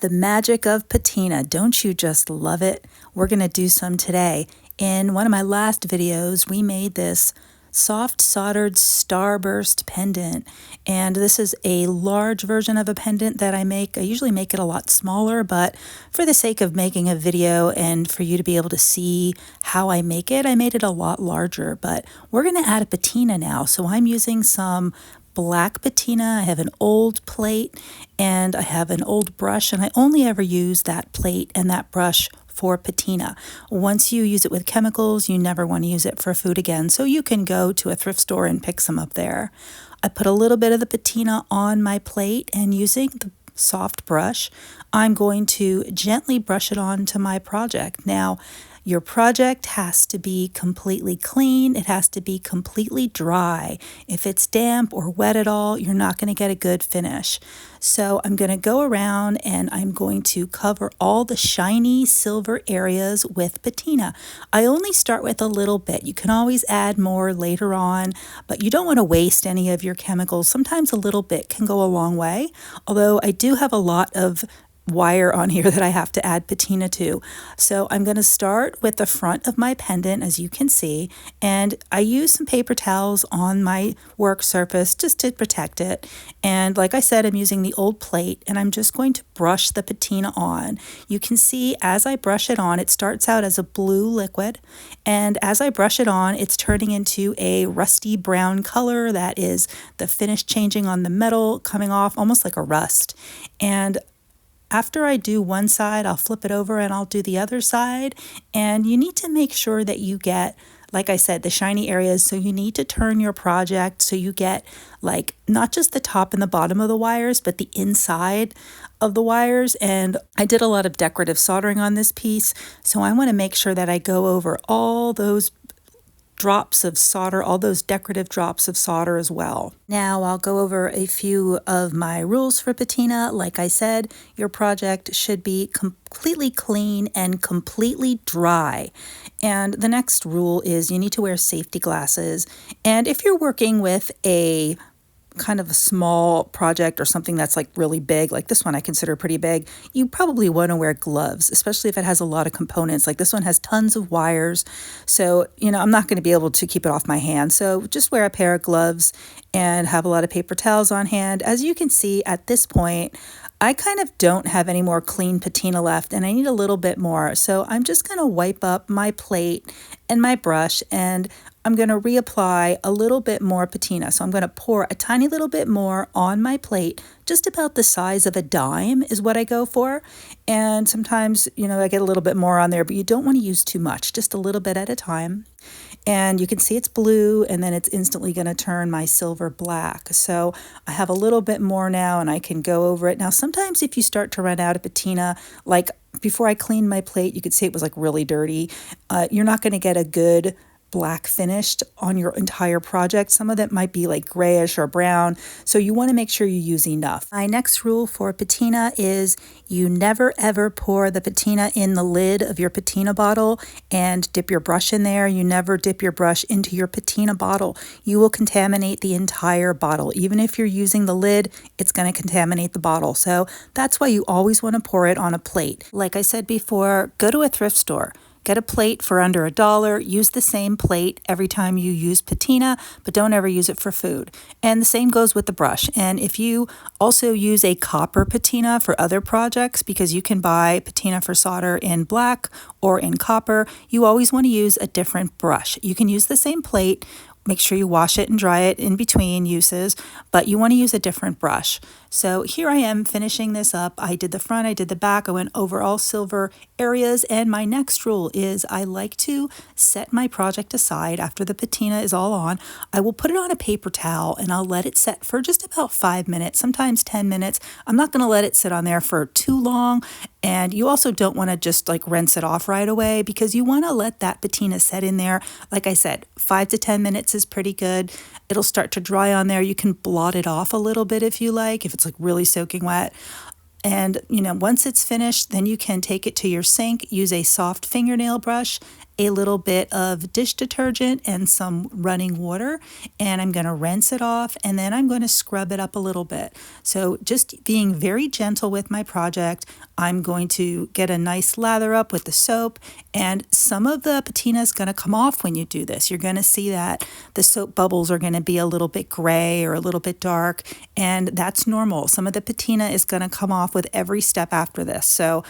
The magic of patina. Don't you just love it? We're going to do some today. In one of my last videos, we made this soft soldered starburst pendant, and this is a large version of a pendant that I make. I usually make it a lot smaller, but for the sake of making a video and for you to be able to see how I make it, I made it a lot larger. But we're going to add a patina now, so I'm using some black patina. I have an old plate and I have an old brush, and I only ever use that plate and that brush for patina. Once you use it with chemicals, you never want to use it for food again, so you can go to a thrift store and pick some up there. I put a little bit of the patina on my plate, and using the soft brush, I'm going to gently brush it onto my project. Now, your project has to be completely clean. It has to be completely dry. If it's damp or wet at all, you're not going to get a good finish. So I'm going to go around and I'm going to cover all the shiny silver areas with patina. I only start with a little bit. You can always add more later on, but you don't want to waste any of your chemicals. Sometimes a little bit can go a long way, although I do have a lot of wire on here that I have to add patina to. So I'm going to start with the front of my pendant, as you can see, and I use some paper towels on my work surface just to protect it. And like I said, I'm using the old plate, and I'm just going to brush the patina on. You can see as I brush it on, it starts out as a blue liquid, and as I brush it on, it's turning into a rusty brown color. That is the finish changing on the metal, coming off almost like a rust. And after I do one side, I'll flip it over and I'll do the other side. And you need to make sure that you get, like I said, the shiny areas. So you need to turn your project so you get like not just the top and the bottom of the wires, but the inside of the wires. And I did a lot of decorative soldering on this piece, so I want to make sure that I go over all those drops of solder, all those decorative drops of solder as well. Now I'll go over a few of my rules for patina. Like I said, your project should be completely clean and completely dry. And the next rule is you need to wear safety glasses. And if you're working with a kind of a small project or something that's like really big, like this one I consider pretty big, you probably want to wear gloves, especially if it has a lot of components. Like this one has tons of wires, so I'm not going to be able to keep it off my hand. So just wear a pair of gloves and have a lot of paper towels on hand. As you can see at this point, I kind of don't have any more clean patina left, and I need a little bit more. So I'm just going to wipe up my plate and my brush, and I'm going to reapply a little bit more patina. So I'm going to pour a tiny little bit more on my plate, just about the size of a dime is what I go for. And sometimes, I get a little bit more on there, but you don't want to use too much, just a little bit at a time. And you can see it's blue, and then it's instantly going to turn my silver black. So I have a little bit more now, and I can go over it. Now, sometimes if you start to run out of patina, like before I cleaned my plate, you could see it was like really dirty. You're not going to get a good black finished on your entire project. Some of that might be like grayish or brown, so you want to make sure you use enough. My next rule for patina is you never ever pour the patina in the lid of your patina bottle and dip your brush in there. You never dip your brush into your patina bottle. You will contaminate the entire bottle. Even if you're using the lid, it's going to contaminate the bottle. So that's why you always want to pour it on a plate. Like I said before, go to a thrift store. Get a plate for under $1. Use the same plate every time you use patina, but don't ever use it for food. And the same goes with the brush. And if you also use a copper patina for other projects, because you can buy patina for solder in black or in copper, you always want to use a different brush. You can use the same plate. Make sure you wash it and dry it in between uses, but you want to use a different brush. So here I am finishing this up. I did the front, I did the back, I went over all silver areas, and my next rule is I like to set my project aside after the patina is all on. I will put it on a paper towel and I'll let it set for just about 5 minutes, sometimes 10 minutes. I'm not going to let it sit on there for too long, and you also don't want to just like rinse it off right away, because you want to let that patina set in there. Like I said, 5 to 10 minutes is pretty good. It'll start to dry on there. You can blot it off a little bit if you like, if it's like really soaking wet. And once it's finished, then you can take it to your sink, use a soft fingernail brush, a little bit of dish detergent and some running water, and I'm going to rinse it off, and then I'm going to scrub it up a little bit. So just being very gentle with my project. I'm going to get a nice lather up with the soap, and some of the patina is going to come off when you do this. You're going to see that the soap bubbles are going to be a little bit gray or a little bit dark, and that's normal. Some of the patina is going to come off with every step after this. So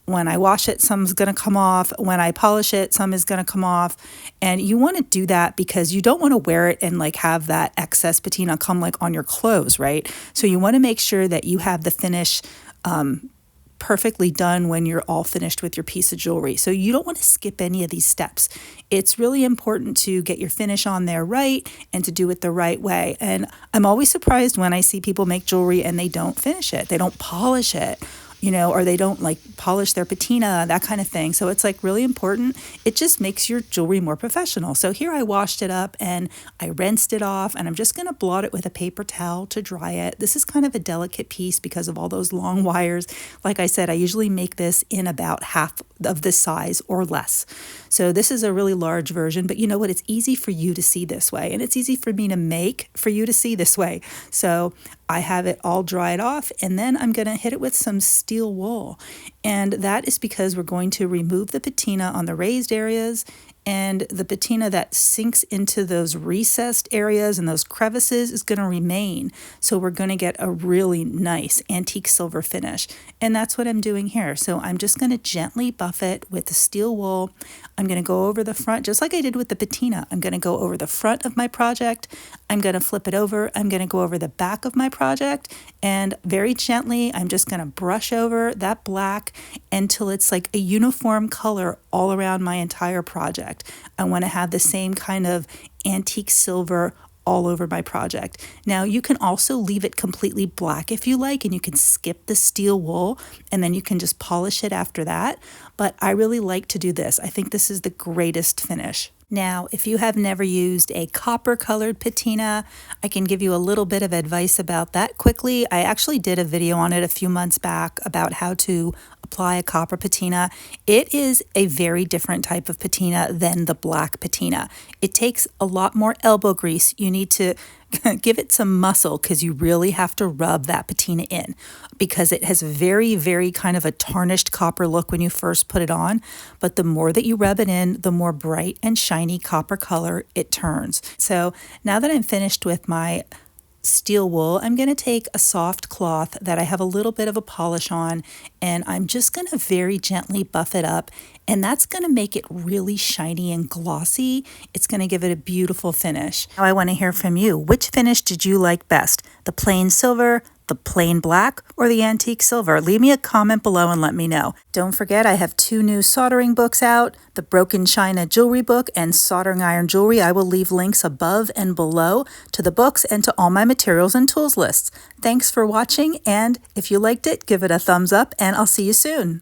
when I wash it, some's going to come off. When I polish it, some is going to come off. And you want to do that because you don't want to wear it and like have that excess patina come like on your clothes, right? So you want to make sure that you have the finish perfectly done when you're all finished with your piece of jewelry. So you don't want to skip any of these steps. It's really important to get your finish on there right and to do it the right way. And I'm always surprised when I see people make jewelry and they don't finish it. They don't polish it, or they don't like polish their patina, that kind of thing. So it's like really important. It just makes your jewelry more professional. So here I washed it up and I rinsed it off, and I'm just going to blot it with a paper towel to dry it. This is kind of a delicate piece because of all those long wires. Like I said, I usually make this in about half of this size or less. So this is a really large version, but you know what? It's easy for you to see this way, and it's easy for me to make for you to see this way. So I have it all dried off, and then I'm going to hit it with some steel wool. And that is because we're going to remove the patina on the raised areas, and the patina that sinks into those recessed areas and those crevices is going to remain. So we're going to get a really nice antique silver finish. And that's what I'm doing here. So I'm just going to gently buff it with the steel wool. I'm going to go over the front, just like I did with the patina. I'm going to go over the front of my project. I'm going to flip it over. I'm going to go over the back of my project. And very gently, I'm just going to brush over that black until it's like a uniform color all around my entire project. I want to have the same kind of antique silver all over my project. Now you can also leave it completely black if you like, and you can skip the steel wool and then you can just polish it after that. But I really like to do this. I think this is the greatest finish. Now, if you have never used a copper colored patina, I can give you a little bit of advice about that quickly. I actually did a video on it a few months back about how to apply a copper patina. It is a very different type of patina than the black patina. It takes a lot more elbow grease. You need to give it some muscle because you really have to rub that patina in because it has very, very kind of a tarnished copper look when you first put it on. But the more that you rub it in, the more bright and shiny copper color it turns. So now that I'm finished with my steel wool, I'm going to take a soft cloth that I have a little bit of a polish on, and I'm just going to very gently buff it up, and that's going to make it really shiny and glossy. It's going to give it a beautiful finish. Now I want to hear from you. Which finish did you like best? The plain silver, the plain black, or the antique silver? Leave me a comment below and let me know. Don't forget, I have 2 new soldering books out, the Broken China Jewelry book and Soldering Iron Jewelry. I will leave links above and below to the books and to all my materials and tools lists. Thanks for watching, and if you liked it, give it a thumbs up, and I'll see you soon.